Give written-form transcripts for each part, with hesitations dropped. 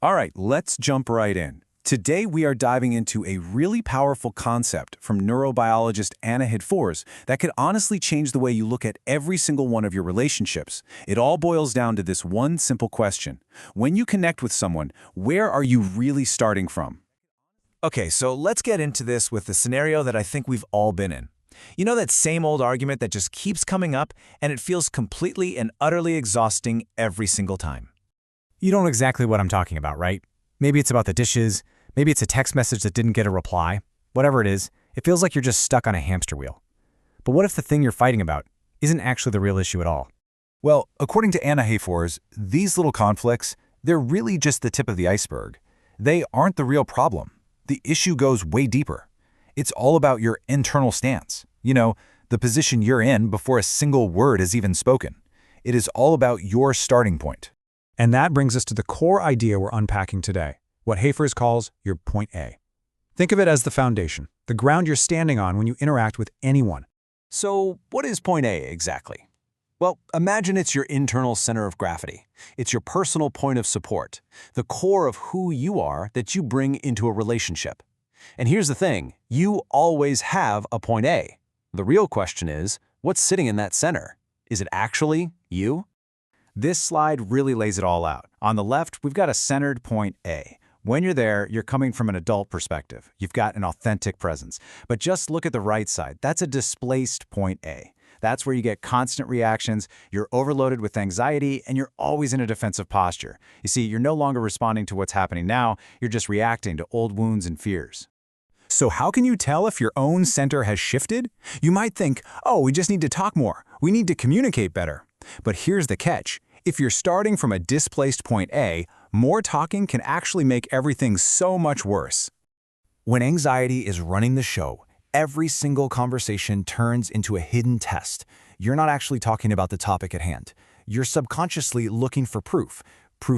All right, let's jump right in. Today we are diving into a really powerful concept from neurobiologist Anna Hefors that could honestly change the way you look at every single one of your relationships. It all boils down to this one simple question. When you connect with someone, where are you really starting from? Okay, so let's get into this with the scenario that I think we've all been in. You know that same old argument that just keeps coming up and it feels completely and utterly exhausting every single time. You know exactly what I'm talking about, right? Maybe it's about the dishes, maybe it's a text message that didn't get a reply. Whatever it is, it feels like you're just stuck on a hamster wheel. But what if the thing you're fighting about isn't actually the real issue at all? Well, according to Anna Hefors, these little conflicts, they're really just the tip of the iceberg. They aren't the real problem. The issue goes way deeper. It's all about your internal stance. The position you're in before a single word is even spoken. It is all about your starting point. And that brings us to the core idea we're unpacking today, what Hefors calls your point A. Think of it as the foundation, the ground you're standing on when you interact with anyone. So, what is point A exactly? Well, imagine it's your internal center of gravity. It's your personal point of support, the core of who you are that you bring into a relationship. And here's the thing, you always have a point A. The real question is, what's sitting in that center? Is it actually you? This slide really lays it all out. On the left, we've got a centered point A. When you're there, you're coming from an adult perspective. You've got an authentic presence. But just look at the right side. That's a displaced point A. That's where you get constant reactions, you're overloaded with anxiety, and you're always in a defensive posture. You see, you're no longer responding to what's happening now, you're just reacting to old wounds and fears. So how can you tell if your own center has shifted? You might think, oh, we just need to talk more. We need to communicate better. But here's the catch. If you're starting from a displaced point A, more talking can actually make everything so much worse. When anxiety is running the show, every single conversation turns into a hidden test. You're not actually talking about the topic at hand. You're subconsciously looking for proof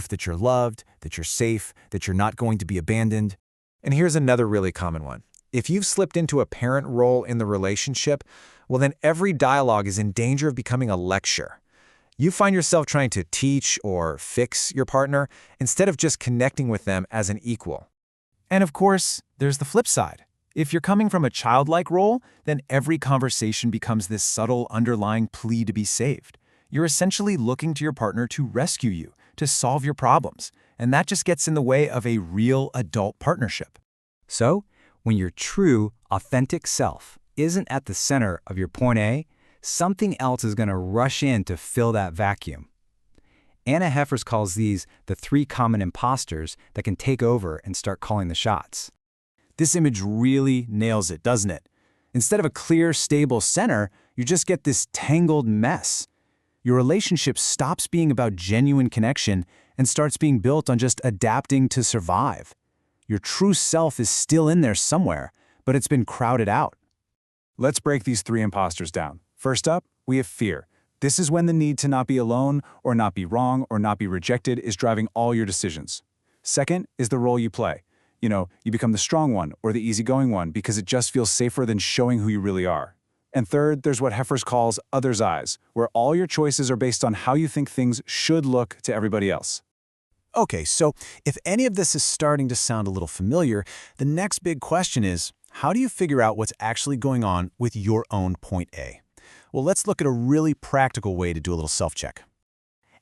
that you're loved, that you're safe, that you're not going to be abandoned. And here's another really common one. If you've slipped into a parent role in the relationship, well then every dialogue is in danger of becoming a lecture. You find yourself trying to teach or fix your partner instead of just connecting with them as an equal. And of course, there's the flip side. If you're coming from a childlike role, then every conversation becomes this subtle underlying plea to be saved. You're essentially looking to your partner to rescue you, to solve your problems, and that just gets in the way of a real adult partnership. So, when your true, authentic self isn't at the center of your point A, something else is going to rush in to fill that vacuum. Anna Hefors calls these the 3 common imposters that can take over and start calling the shots. This image really nails it, doesn't it? Instead of a clear, stable center, you just get this tangled mess. Your relationship stops being about genuine connection and starts being built on just adapting to survive. Your true self is still in there somewhere, but it's been crowded out. Let's break these 3 imposters down. First up, we have fear. This is when the need to not be alone, or not be wrong, or not be rejected is driving all your decisions. Second is the role you play. You become the strong one or the easygoing one because it just feels safer than showing who you really are. And third, there's what Hefors calls other's eyes, where all your choices are based on how you think things should look to everybody else. Okay, so if any of this is starting to sound a little familiar, the next big question is, how do you figure out what's actually going on with your own point A? Well, let's look at a really practical way to do a little self-check.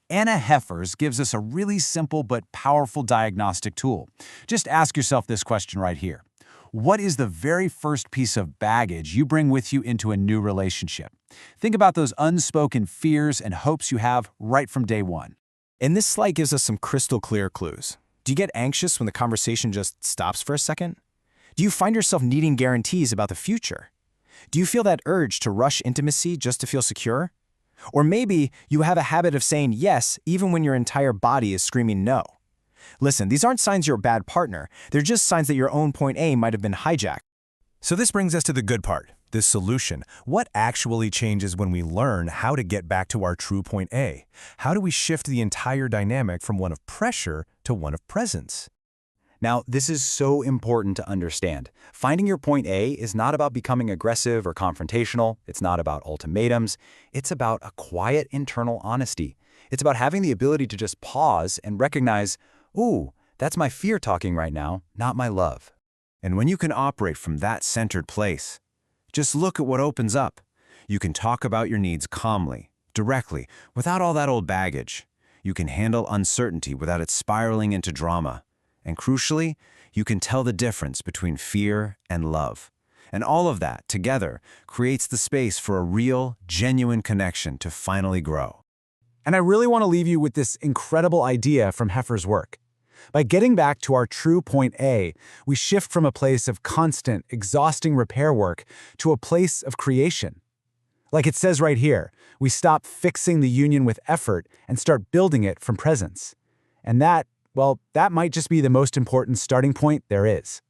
Anna Hefors gives us a really simple but powerful diagnostic tool. Just ask yourself this question right here. What is the very first piece of baggage you bring with you into a new relationship? Think about those unspoken fears and hopes you have right from day one. And this slide gives us some crystal clear clues. Do you get anxious when the conversation just stops for a second? Do you find yourself needing guarantees about the future? Do you feel that urge to rush intimacy just to feel secure? Or maybe you have a habit of saying yes even when your entire body is screaming no. Listen, these aren't signs you're a bad partner. They're just signs that your own point A might have been hijacked. So this brings us to the good part, this solution. What actually changes when we learn how to get back to our true point A? How do we shift the entire dynamic from one of pressure to one of presence? Now, this is so important to understand. Finding your point A is not about becoming aggressive or confrontational. It's not about ultimatums. It's about a quiet internal honesty. It's about having the ability to just pause and recognize, ooh, That's my fear talking right now, not my love. And when you can operate from that centered place, just look at what opens up. You can talk about your needs calmly, directly, without all that old baggage. You can handle uncertainty without it spiraling into drama. And crucially, you can tell the difference between fear and love. And all of that, together, creates the space for a real, genuine connection to finally grow. And I really want to leave you with this incredible idea from Hefors' work. By getting back to our true point A, we shift from a place of constant, exhausting repair work to a place of creation. Like it says right here, we stop fixing the union with effort and start building it from presence. And that, well, that might just be the most important starting point there is.